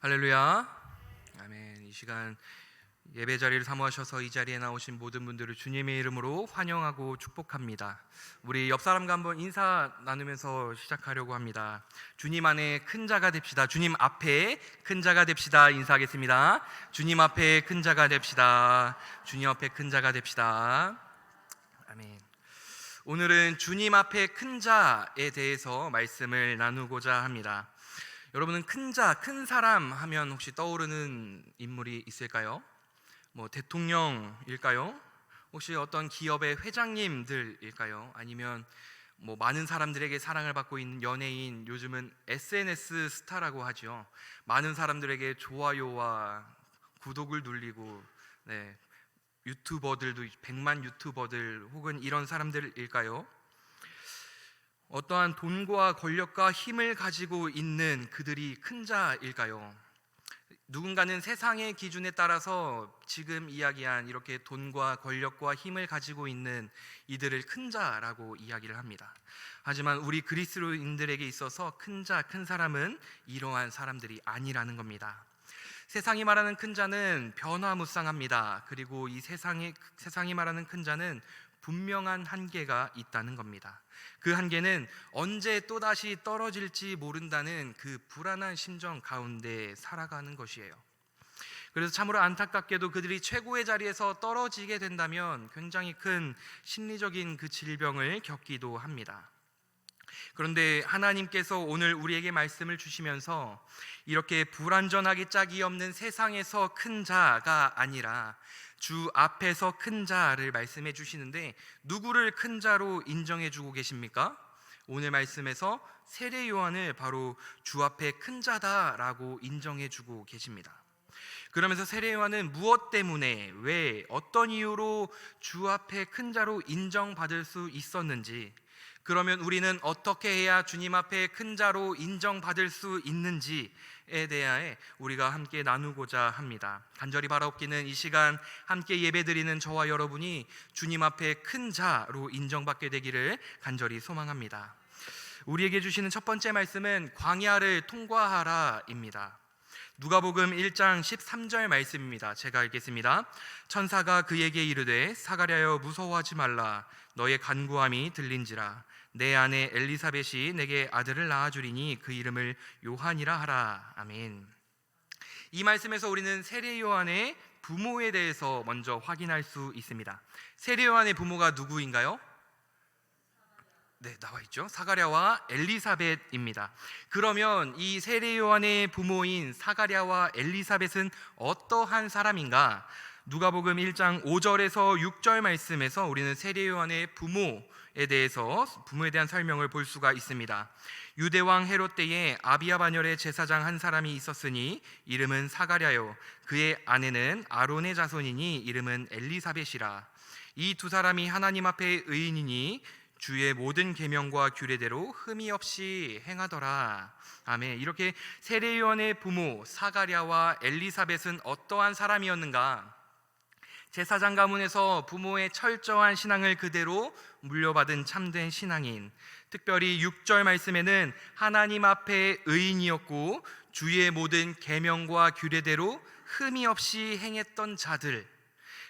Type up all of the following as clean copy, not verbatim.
할렐루야. 아멘. 이 시간 예배 자리를 사모하셔서 이 자리에 나오신 모든 분들을 주님의 이름으로 환영하고 축복합니다. 우리 옆 사람과 한번 인사 나누면서 시작하려고 합니다. 주님 안에 큰 자가 됩시다. 주님 앞에 큰 자가 됩시다. 인사하겠습니다. 주님 앞에 큰 자가 됩시다. 주님 앞에 큰 자가 됩시다. 아멘. 오늘은 주님 앞에 큰 자에 대해서 말씀을 나누고자 합니다. 여러분은 큰 자, 큰 사람 하면 혹시 떠오르는 인물이 있을까요? 대통령일까요? 혹시 어떤 기업의 회장님들일까요? 아니면 많은 사람들에게 사랑을 받고 있는 연예인, 요즘은 SNS 스타라고 하죠. 많은 사람들에게 좋아요와 구독을 눌리고, 유튜버들도 100만 유튜버들 혹은 이런 사람들일까요? 어떠한 돈과 권력과 힘을 가지고 있는 그들이 큰 자일까요? 누군가는 세상의 기준에 따라서 지금 이야기한 이렇게 돈과 권력과 힘을 가지고 있는 이들을 큰 자라고 이야기를 합니다. 하지만 우리 그리스도인들에게 있어서 큰 자, 큰 사람은 이러한 사람들이 아니라는 겁니다. 세상이 말하는 큰 자는 변화무쌍합니다. 그리고 이 세상이 말하는 큰 자는 분명한 한계가 있다는 겁니다. 그 한계는 언제 또다시 떨어질지 모른다는 그 불안한 심정 가운데 살아가는 것이에요. 그래서 참으로 안타깝게도 그들이 최고의 자리에서 떨어지게 된다면 굉장히 큰 심리적인 그 질병을 겪기도 합니다. 그런데 하나님께서 오늘 우리에게 말씀을 주시면서 이렇게 불완전하기 짝이 없는 세상에서 큰 자가 아니라 주 앞에서 큰 자를 말씀해 주시는데, 누구를 큰 자로 인정해 주고 계십니까? 오늘 말씀에서 세례 요한을 바로 주 앞에 큰 자다라고 인정해 주고 계십니다. 그러면서 세례 요한은 무엇 때문에, 왜, 어떤 이유로 주 앞에 큰 자로 인정받을 수 있었는지, 그러면 우리는 어떻게 해야 주님 앞에 큰 자로 인정받을 수 있는지에 대해 우리가 함께 나누고자 합니다. 간절히 바라옵기는 이 시간 함께 예배드리는 저와 여러분이 주님 앞에 큰 자로 인정받게 되기를 간절히 소망합니다. 우리에게 주시는 첫 번째 말씀은 광야를 통과하라입니다. 누가복음 1장 13절 말씀입니다. 제가 읽겠습니다. 천사가 그에게 이르되 사가랴여 무서워하지 말라. 너의 간구함이 들린지라. 내 아내 엘리사벳이 내게 아들을 낳아주리니 그 이름을 요한이라 하라. 아멘. 이 말씀에서 우리는 세례 요한의 부모에 대해서 먼저 확인할 수 있습니다. 세례 요한의 부모가 누구인가요? 나와 있죠. 사가랴와 엘리사벳입니다. 그러면 이 세례 요한의 부모인 사가랴와 엘리사벳은 어떠한 사람인가? 누가복음 1장 5절에서 6절 말씀에서 우리는 세례 요한의 부모에 대한 설명을 볼 수가 있습니다. 유대왕 헤롯 때에 아비야 반열의 제사장 한 사람이 있었으니 이름은 사가랴요, 그의 아내는 아론의 자손이니 이름은 엘리사벳이라. 이 두 사람이 하나님 앞에 의인이니 주의 모든 계명과 규례대로 흠이 없이 행하더라. 아멘. 이렇게 세례 요한의 부모 사가랴와 엘리사벳은 어떠한 사람이었는가? 제사장 가문에서 부모의 철저한 신앙을 그대로 물려받은 참된 신앙인, 특별히 6절 말씀에는 하나님 앞에 의인이었고 주의 모든 계명과 규례대로 흠이 없이 행했던 자들,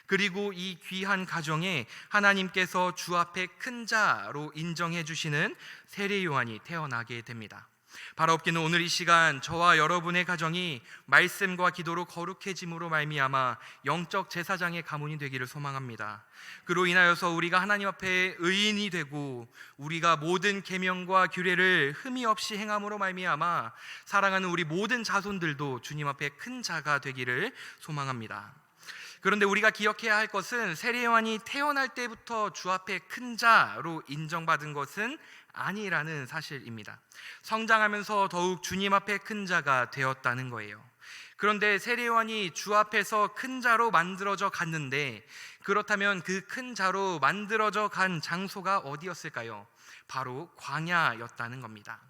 그리고 이 귀한 가정에 하나님께서 주 앞에 큰 자로 인정해 주시는 세례 요한이 태어나게 됩니다. 바라옵기는 오늘 이 시간 저와 여러분의 가정이 말씀과 기도로 거룩해짐으로 말미암아 영적 제사장의 가문이 되기를 소망합니다. 그로 인하여서 우리가 하나님 앞에 의인이 되고 우리가 모든 계명과 규례를 흠이 없이 행함으로 말미암아 사랑하는 우리 모든 자손들도 주님 앞에 큰 자가 되기를 소망합니다. 그런데 우리가 기억해야 할 것은 세례 요한이 태어날 때부터 주 앞에 큰 자로 인정받은 것은 아니라는 사실입니다. 성장하면서 더욱 주님 앞에 큰 자가 되었다는 거예요. 그런데 세례 요한이 주 앞에서 큰 자로 만들어져 갔는데, 그렇다면 그 큰 자로 만들어져 간 장소가 어디였을까요? 바로 광야였다는 겁니다.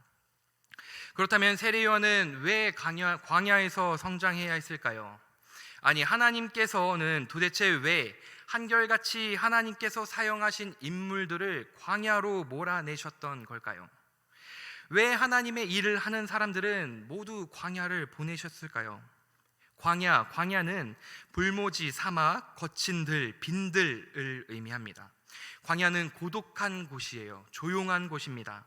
그렇다면 세례 요한은 왜 광야에서 성장해야 했을까요? 아니, 하나님께서는 도대체 왜 한결같이 하나님께서 사용하신 인물들을 광야로 몰아내셨던 걸까요? 왜 하나님의 일을 하는 사람들은 모두 광야를 보내셨을까요? 광야는 불모지, 사막, 거친 들, 빈들을 의미합니다. 광야는 고독한 곳이에요. 조용한 곳입니다.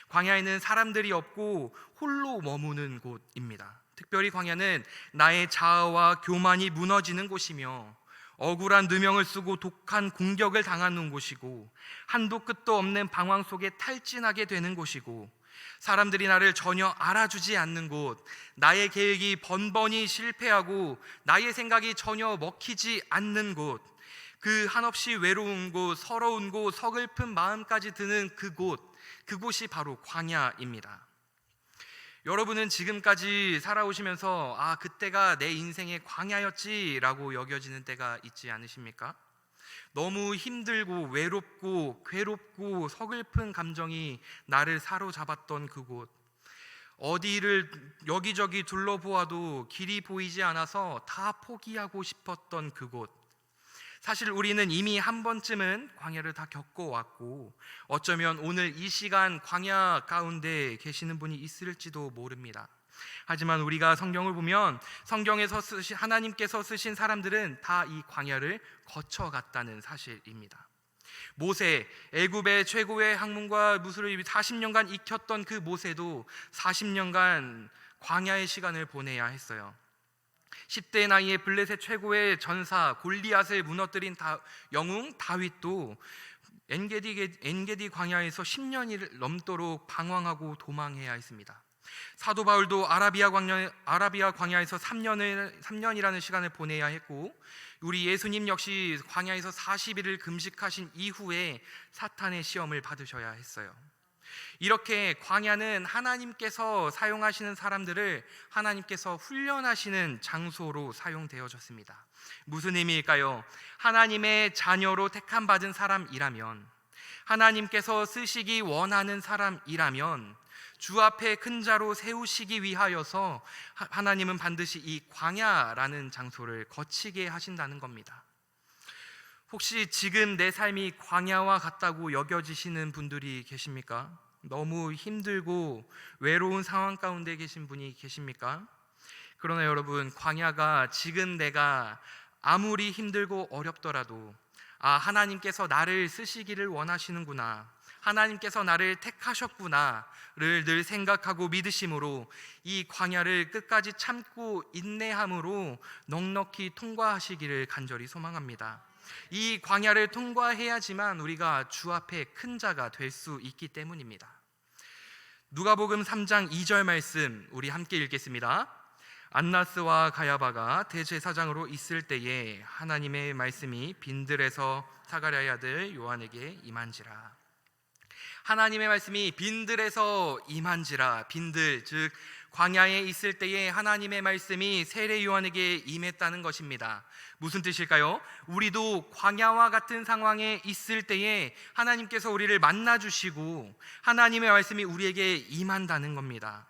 광야에는 사람들이 없고 홀로 머무는 곳입니다. 특별히 광야는 나의 자아와 교만이 무너지는 곳이며 억울한 누명을 쓰고 독한 공격을 당하는 곳이고 한도 끝도 없는 방황 속에 탈진하게 되는 곳이고 사람들이 나를 전혀 알아주지 않는 곳, 나의 계획이 번번이 실패하고 나의 생각이 전혀 먹히지 않는 곳, 그 한없이 외로운 곳, 서러운 곳, 서글픈 마음까지 드는 그곳이 바로 광야입니다. 여러분은 지금까지 살아오시면서 그때가 내 인생의 광야였지라고 여겨지는 때가 있지 않으십니까? 너무 힘들고 외롭고 괴롭고 서글픈 감정이 나를 사로잡았던 그곳, 어디를 여기저기 둘러보아도 길이 보이지 않아서 다 포기하고 싶었던 그곳. 사실 우리는 이미 한 번쯤은 광야를 다 겪어왔고 어쩌면 오늘 이 시간 광야 가운데 계시는 분이 있을지도 모릅니다. 하지만 우리가 성경을 보면 성경에서 하나님께서 쓰신 사람들은 다 이 광야를 거쳐갔다는 사실입니다. 모세, 애굽의 최고의 학문과 무술을 40년간 익혔던 그 모세도 40년간 광야의 시간을 보내야 했어요. 10대 나이에 블레셋 최고의 전사 골리앗을 무너뜨린 영웅 다윗도 엔게디 광야에서 10년이 넘도록 방황하고 도망해야 했습니다. 사도 바울도 아라비아 광야에서 3년이라는 시간을 보내야 했고 우리 예수님 역시 광야에서 40일을 금식하신 이후에 사탄의 시험을 받으셔야 했어요. 이렇게 광야는 하나님께서 사용하시는 사람들을 하나님께서 훈련하시는 장소로 사용되어졌습니다. 무슨 의미일까요? 하나님의 자녀로 택함 받은 사람이라면, 하나님께서 쓰시기 원하는 사람이라면 주 앞에 큰 자로 세우시기 위하여서 하나님은 반드시 이 광야라는 장소를 거치게 하신다는 겁니다. 혹시 지금 내 삶이 광야와 같다고 여겨지시는 분들이 계십니까? 너무 힘들고 외로운 상황 가운데 계신 분이 계십니까? 그러나 여러분, 광야가 지금 내가 아무리 힘들고 어렵더라도 하나님께서 나를 쓰시기를 원하시는구나, 하나님께서 나를 택하셨구나를 늘 생각하고 믿으심으로 이 광야를 끝까지 참고 인내함으로 넉넉히 통과하시기를 간절히 소망합니다. 이 광야를 통과해야지만 우리가 주 앞에 큰 자가 될 수 있기 때문입니다. 누가복음 3장 2절 말씀 우리 함께 읽겠습니다. 안나스와 가야바가 대제사장으로 있을 때에 하나님의 말씀이 빈들에서 사가랴의 아들 요한에게 임한지라. 하나님의 말씀이 빈들에서 임한지라. 빈들, 즉 광야에 있을 때에 하나님의 말씀이 세례 요한에게 임했다는 것입니다. 무슨 뜻일까요? 우리도 광야와 같은 상황에 있을 때에 하나님께서 우리를 만나주시고 하나님의 말씀이 우리에게 임한다는 겁니다.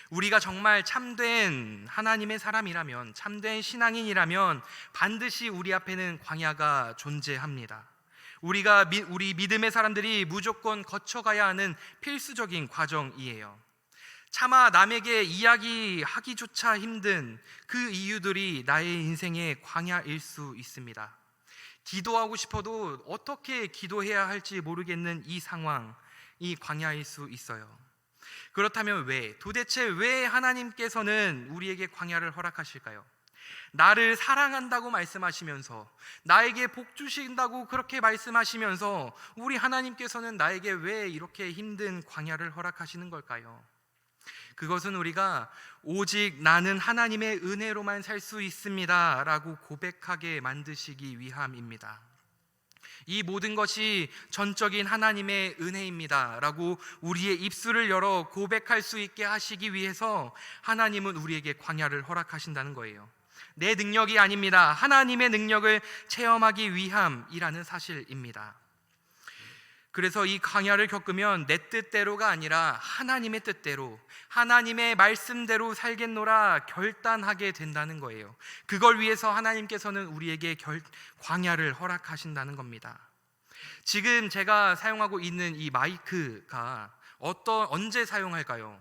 우리가 정말 참된 하나님의 사람이라면, 참된 신앙인이라면 반드시 우리 앞에는 광야가 존재합니다. 우리 믿음의 사람들이 무조건 거쳐가야 하는 필수적인 과정이에요. 차마 남에게 이야기하기조차 힘든 그 이유들이 나의 인생의 광야일 수 있습니다. 기도하고 싶어도 어떻게 기도해야 할지 모르겠는 이 상황, 이 광야일 수 있어요. 그렇다면 도대체 왜 하나님께서는 우리에게 광야를 허락하실까요? 나를 사랑한다고 말씀하시면서, 나에게 복 주신다고 그렇게 말씀하시면서 우리 하나님께서는 나에게 왜 이렇게 힘든 광야를 허락하시는 걸까요? 그것은 우리가 오직 나는 하나님의 은혜로만 살 수 있습니다 라고 고백하게 만드시기 위함입니다. 이 모든 것이 전적인 하나님의 은혜입니다 라고 우리의 입술을 열어 고백할 수 있게 하시기 위해서 하나님은 우리에게 광야를 허락하신다는 거예요. 내 능력이 아닙니다. 하나님의 능력을 체험하기 위함이라는 사실입니다. 그래서 이 광야를 겪으면 내 뜻대로가 아니라 하나님의 뜻대로, 하나님의 말씀대로 살겠노라 결단하게 된다는 거예요. 그걸 위해서 하나님께서는 우리에게 광야를 허락하신다는 겁니다. 지금 제가 사용하고 있는 이 마이크가 언제 사용할까요?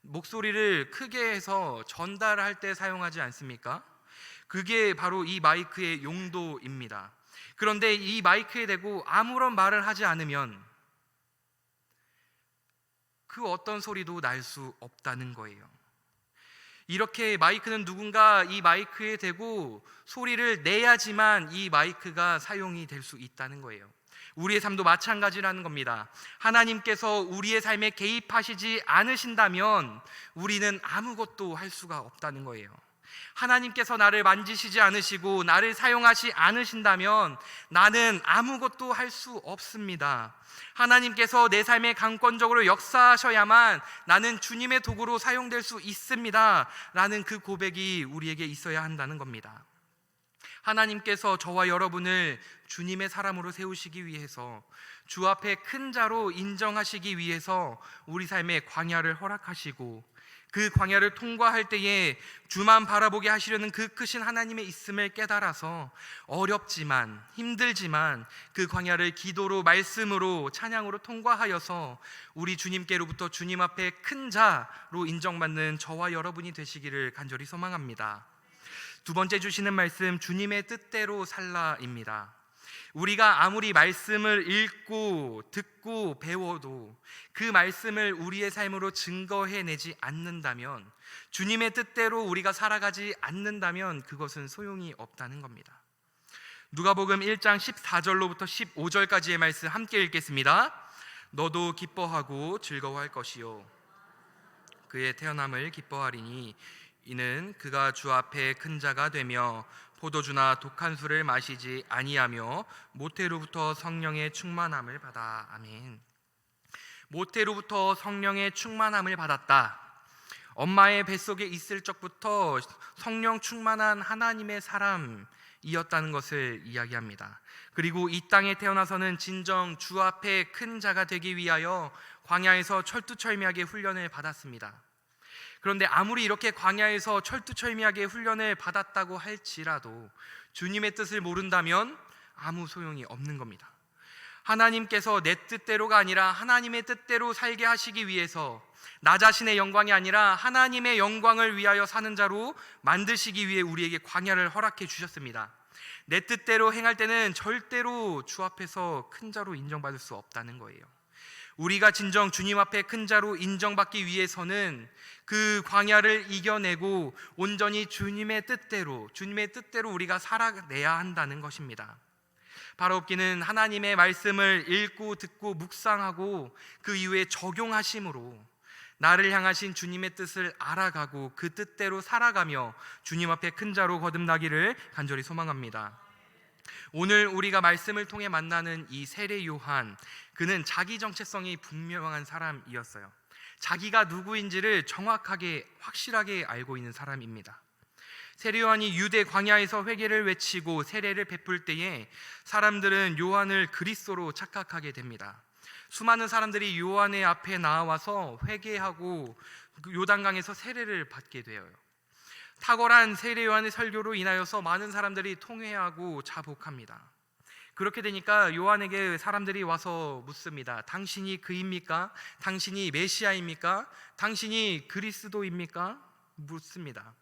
목소리를 크게 해서 전달할 때 사용하지 않습니까? 그게 바로 이 마이크의 용도입니다. 그런데 이 마이크에 대고 아무런 말을 하지 않으면 그 어떤 소리도 날 수 없다는 거예요. 이렇게 마이크는 누군가 이 마이크에 대고 소리를 내야지만 이 마이크가 사용이 될 수 있다는 거예요. 우리의 삶도 마찬가지라는 겁니다. 하나님께서 우리의 삶에 개입하시지 않으신다면 우리는 아무것도 할 수가 없다는 거예요. 하나님께서 나를 만지시지 않으시고 나를 사용하지 않으신다면 나는 아무것도 할 수 없습니다. 하나님께서 내 삶에 강권적으로 역사하셔야만 나는 주님의 도구로 사용될 수 있습니다 라는 그 고백이 우리에게 있어야 한다는 겁니다. 하나님께서 저와 여러분을 주님의 사람으로 세우시기 위해서, 주 앞에 큰 자로 인정하시기 위해서 우리 삶에 광야를 허락하시고, 그 광야를 통과할 때에 주만 바라보게 하시려는 그 크신 하나님의 있음을 깨달아서 어렵지만 힘들지만 그 광야를 기도로, 말씀으로, 찬양으로 통과하여서 우리 주님께로부터 주님 앞에 큰 자로 인정받는 저와 여러분이 되시기를 간절히 소망합니다. 두 번째 주시는 말씀, 주님의 뜻대로 살라입니다. 우리가 아무리 말씀을 읽고 듣고 배워도 그 말씀을 우리의 삶으로 증거해내지 않는다면, 주님의 뜻대로 우리가 살아가지 않는다면 그것은 소용이 없다는 겁니다. 누가복음 1장 14절로부터 15절까지의 말씀 함께 읽겠습니다. 너도 기뻐하고 즐거워할 것이요 그의 태어남을 기뻐하리니 이는 그가 주 앞에 큰 자가 되며 포도주나 독한 술을 마시지 아니하며 모태로부터 성령의 충만함을 받아. 아멘. 모태로부터 성령의 충만함을 받았다. 엄마의 뱃속에 있을 적부터 성령 충만한 하나님의 사람이었다는 것을 이야기합니다. 그리고 이 땅에 태어나서는 진정 주 앞에 큰 자가 되기 위하여 광야에서 철두철미하게 훈련을 받았습니다. 그런데 아무리 이렇게 광야에서 철두철미하게 훈련을 받았다고 할지라도 주님의 뜻을 모른다면 아무 소용이 없는 겁니다. 하나님께서 내 뜻대로가 아니라 하나님의 뜻대로 살게 하시기 위해서 나 자신의 영광이 아니라 하나님의 영광을 위하여 사는 자로 만드시기 위해 우리에게 광야를 허락해 주셨습니다. 내 뜻대로 행할 때는 절대로 주 앞에서 큰 자로 인정받을 수 없다는 거예요. 우리가 진정 주님 앞에 큰 자로 인정받기 위해서는 그 광야를 이겨내고 온전히 주님의 뜻대로 우리가 살아내야 한다는 것입니다. 바로 없기는 하나님의 말씀을 읽고 듣고 묵상하고 그 이후에 적용하심으로 나를 향하신 주님의 뜻을 알아가고 그 뜻대로 살아가며 주님 앞에 큰 자로 거듭나기를 간절히 소망합니다. 오늘 우리가 말씀을 통해 만나는 이 세례 요한, 그는 자기 정체성이 분명한 사람이었어요. 자기가 누구인지를 정확하게 확실하게 알고 있는 사람입니다. 세례 요한이 유대 광야에서 회개를 외치고 세례를 베풀 때에 사람들은 요한을 그리스도로 착각하게 됩니다. 수많은 사람들이 요한의 앞에 나와서 회개하고 요단강에서 세례를 받게 되어요. 탁월한 세례 요한의 설교로 인하여서 많은 사람들이 통회하고 자복합니다. 그렇게 되니까 요한에게 사람들이 와서 묻습니다. 당신이 그입니까? 당신이 메시아입니까? 당신이 그리스도입니까? 묻습니다.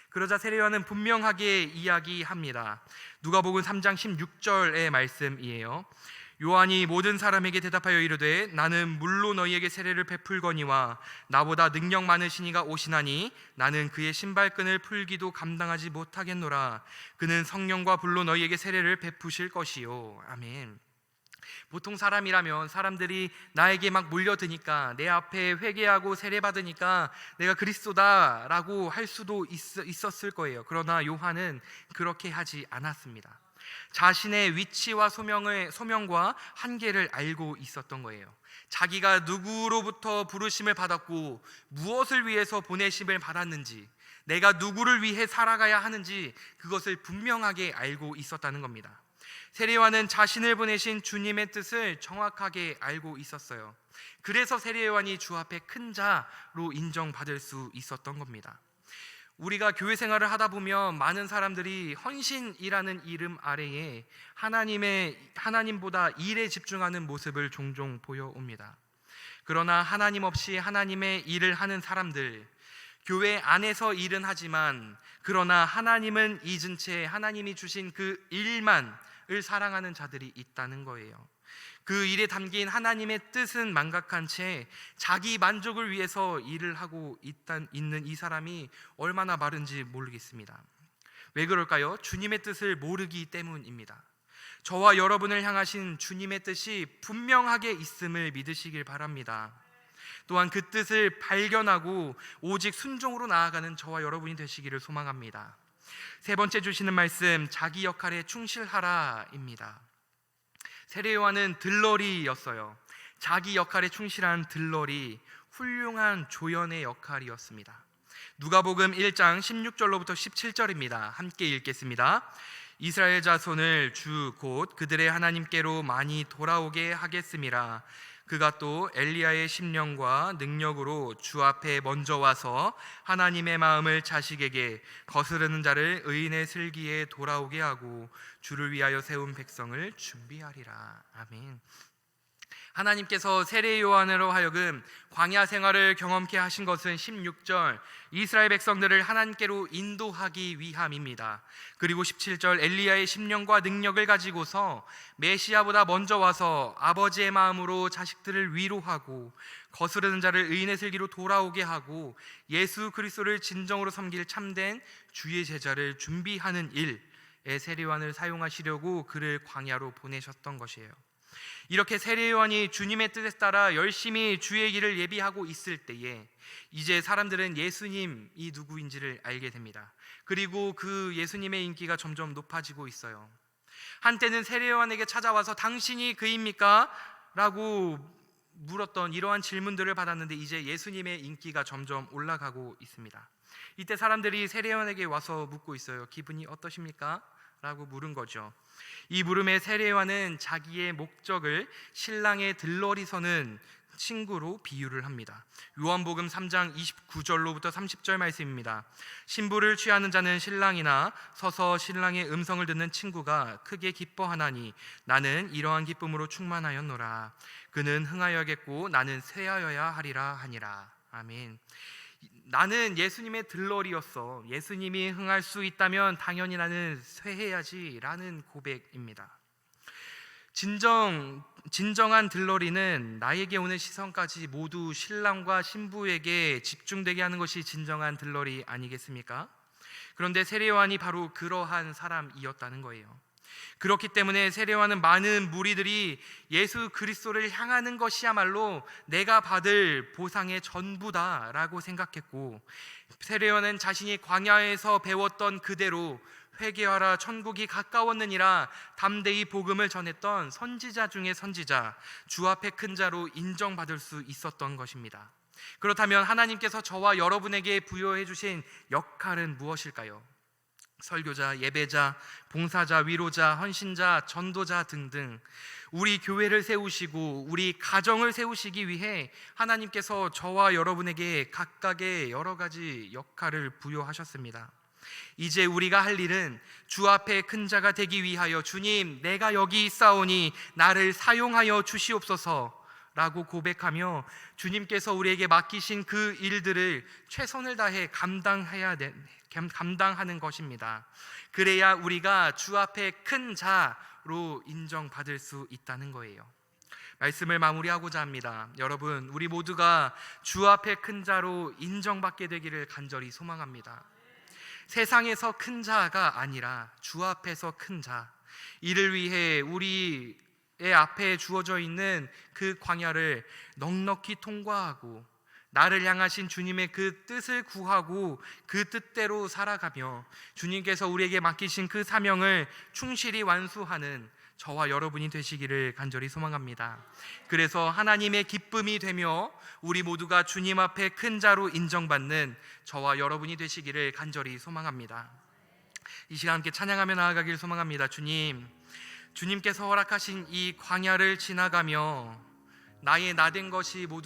그러자 세례 요한은 분명하게 이야기합니다. 누가복음 3장 16절의 말씀이에요. 요한이 모든 사람에게 대답하여 이르되 나는 물로 너희에게 세례를 베풀거니와 나보다 능력 많으신 이가 오시나니 나는 그의 신발끈을 풀기도 감당하지 못하겠노라. 그는 성령과 불로 너희에게 세례를 베푸실 것이요. 아멘. 보통 사람이라면 사람들이 나에게 막 몰려드니까 내 앞에 회개하고 세례받으니까 내가 그리스도다라고 할 수도 있었을 거예요. 그러나 요한은 그렇게 하지 않았습니다. 자신의 위치와 소명과 한계를 알고 있었던 거예요. 자기가 누구로부터 부르심을 받았고 무엇을 위해서 보내심을 받았는지, 내가 누구를 위해 살아가야 하는지 그것을 분명하게 알고 있었다는 겁니다. 세례 요한은 자신을 보내신 주님의 뜻을 정확하게 알고 있었어요. 그래서 세례 요한이 주 앞에 큰 자로 인정받을 수 있었던 겁니다. 우리가 교회 생활을 하다 보면 많은 사람들이 헌신이라는 이름 아래에 하나님보다 일에 집중하는 모습을 종종 보여옵니다. 그러나 하나님 없이 하나님의 일을 하는 사람들, 교회 안에서 일은 하지만 그러나 하나님은 잊은 채 하나님이 주신 그 일만을 사랑하는 자들이 있다는 거예요. 그 일에 담긴 하나님의 뜻은 망각한 채 자기 만족을 위해서 일을 하고 있는 이 사람이 얼마나 마른지 모르겠습니다. 왜 그럴까요? 주님의 뜻을 모르기 때문입니다. 저와 여러분을 향하신 주님의 뜻이 분명하게 있음을 믿으시길 바랍니다. 또한 그 뜻을 발견하고 오직 순종으로 나아가는 저와 여러분이 되시기를 소망합니다. 세 번째 주시는 말씀, 자기 역할에 충실하라입니다. 세례요한은 들러리였어요. 자기 역할에 충실한 들러리, 훌륭한 조연의 역할이었습니다. 누가복음 1장 16절로부터 17절입니다. 함께 읽겠습니다. 이스라엘 자손을 주 곧 그들의 하나님께로 많이 돌아오게 하겠음이라. 그가 또 엘리야의 심령과 능력으로 주 앞에 먼저 와서 하나님의 마음을 자식에게, 거스르는 자를 의인의 슬기에 돌아오게 하고 주를 위하여 세운 백성을 준비하리라. 아멘. 하나님께서 세례 요한으로 하여금 광야 생활을 경험케 하신 것은 16절 이스라엘 백성들을 하나님께로 인도하기 위함입니다. 그리고 17절 엘리야의 심령과 능력을 가지고서 메시아보다 먼저 와서 아버지의 마음으로 자식들을 위로하고 거스르는 자를 의인의 슬기로 돌아오게 하고 예수 그리스도를 진정으로 섬길 참된 주의 제자를 준비하는 일에 세례 요한을 사용하시려고 그를 광야로 보내셨던 것이에요. 이렇게 세례 요한이 주님의 뜻에 따라 열심히 주의 길을 예비하고 있을 때에 이제 사람들은 예수님이 누구인지를 알게 됩니다. 그리고 그 예수님의 인기가 점점 높아지고 있어요. 한때는 세례 요한에게 찾아와서 당신이 그입니까? 라고 물었던 이러한 질문들을 받았는데 이제 예수님의 인기가 점점 올라가고 있습니다. 이때 사람들이 세례 요한에게 와서 묻고 있어요. 기분이 어떠십니까? 라고 물은 거죠. 이 물음에 세례 요한은 자기의 목적을 신랑의 들러리 서는 친구로 비유를 합니다. 요한복음 3장 29절로부터 30절 말씀입니다. 신부를 취하는 자는 신랑이나 서서 신랑의 음성을 듣는 친구가 크게 기뻐하나니 나는 이러한 기쁨으로 충만하였노라. 그는 흥하여야겠고 나는 쇠하여야 하리라 하니라. 아멘. 나는 예수님의 들러리였어. 예수님이 흥할 수 있다면 당연히 나는 쇠해야지 라는 고백입니다. 진정한 들러리는 나에게 오는 시선까지 모두 신랑과 신부에게 집중되게 하는 것이 진정한 들러리 아니겠습니까? 그런데 세례 요한이 바로 그러한 사람이었다는 거예요. 그렇기 때문에 세례 요한은 많은 무리들이 예수 그리스도를 향하는 것이야말로 내가 받을 보상의 전부다라고 생각했고, 세례 요한은 자신이 광야에서 배웠던 그대로 회개하라 천국이 가까웠느니라 담대히 복음을 전했던 선지자 중에 선지자, 주 앞에 큰 자로 인정받을 수 있었던 것입니다. 그렇다면 하나님께서 저와 여러분에게 부여해 주신 역할은 무엇일까요? 설교자, 예배자, 봉사자, 위로자, 헌신자, 전도자 등등 우리 교회를 세우시고 우리 가정을 세우시기 위해 하나님께서 저와 여러분에게 각각의 여러 가지 역할을 부여하셨습니다. 이제 우리가 할 일은 주 앞에 큰 자가 되기 위하여 주님 내가 여기 있사오니 나를 사용하여 주시옵소서 라고 고백하며 주님께서 우리에게 맡기신 그 일들을 최선을 다해 감당하는 것입니다. 그래야 우리가 주 앞에 큰 자로 인정받을 수 있다는 거예요. 말씀을 마무리하고자 합니다. 여러분, 우리 모두가 주 앞에 큰 자로 인정받게 되기를 간절히 소망합니다. 세상에서 큰 자가 아니라 주 앞에서 큰 자, 이를 위해 우리의 앞에 주어져 있는 그 광야를 넉넉히 통과하고 나를 향하신 주님의 그 뜻을 구하고 그 뜻대로 살아가며 주님께서 우리에게 맡기신 그 사명을 충실히 완수하는 저와 여러분이 되시기를 간절히 소망합니다. 그래서 하나님의 기쁨이 되며 우리 모두가 주님 앞에 큰 자로 인정받는 저와 여러분이 되시기를 간절히 소망합니다. 이 시간 함께 찬양하며 나아가길 소망합니다. 주님께서 허락하신 이 광야를 지나가며 나의 나된 것이 모두